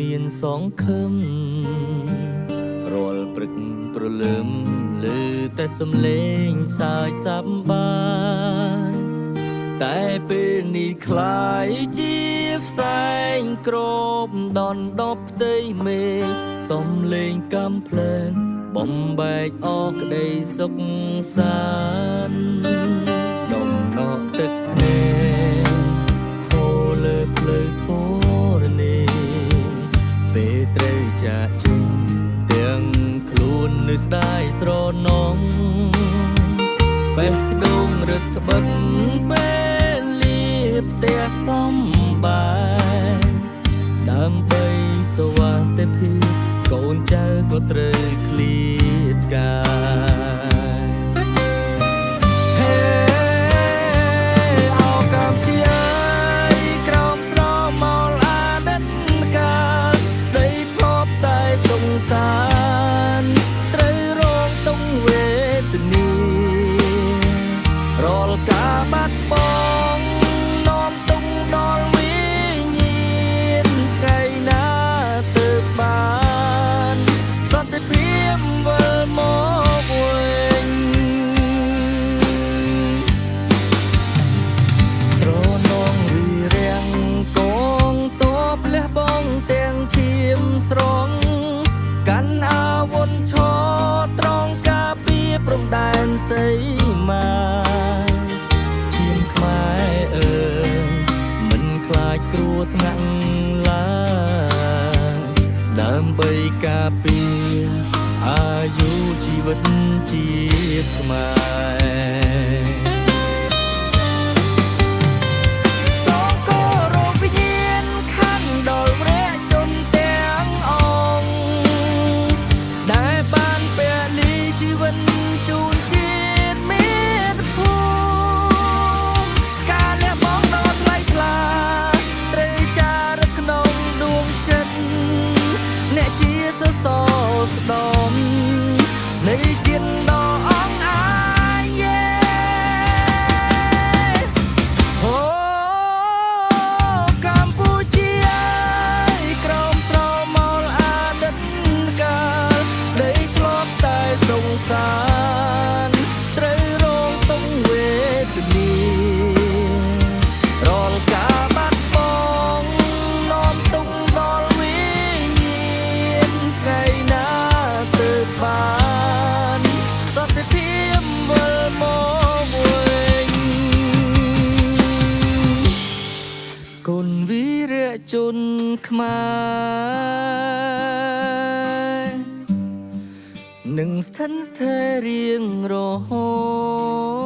មានសងខឹមរាល់ព្រឹកព្រលឹមឮតែសំឡេងសាយសប្បាយតែពេលនេះคล้ายជាផ្សែងក្របដនដប់ផ្ទៃមេឃសំឡេងកំភ្លើងបំបែកអស់ក្តីសុខសាន្តដងនក់ទឹកភ្នែកហូរលើភ្លឺធរណីពេលត្រូវចាកចេញទាំងខ្លួននៅស្ដាយស្រណងបេះដូងរឹតត្បិតពេលលាផ្ទះសំបាយដើម្បីសវត្ថិភាពកូនចៅក៏ត្រូវឃ្លាតកាយហេអោកំជាក្រោមស្រមោលអាណិតកាលដីភពតែសង្សារត្រូវរងទងវេទនារាល់ការបាត់បង់នាំទុំដល់វិញ្ញាណថ្ងៃណាទៅបានសន្តិភាពវិលមកវិញស្រនងរីរាំងកងតបលះបង់ទាំងឈាមស្រងកាន់អាវុធឈរត្រង់ការពារព្រំដែនសីមាឈាមខ្មែរអើយមិនខ្លាចគ្រោះថ្នាក់ឡើយដើម្បីការពារអាយុជីវិតជាតិខ្មែរសូមគោរពវិញ្ញាណខណ្ឌដល់វរៈជនទាំងអង្គដែលបានពលីជីវិតជូនជាតិមាតុភូមិការលះបង់ដ៏ថ្លៃថ្លាត្រូវចារឹកក្នុងដួងចិត្តអ្នកជាសសរស្ដំនៃជាតិដ៏អង់អាចយេអូកម្ពុជាក្រោមស្រមោលអាណិតកាលដីធ្លាប់តែសង្សារត្រូវរងទងវេទនារាល់ការបាត់បង់នាំទុំដល់វិញ្ញាណថ្ងៃណាទៅបានសន្តិភាពវិលមកវិញគុណវីរជនខ្មែរនឹងស្ថិតស្ថេររៀងរហូត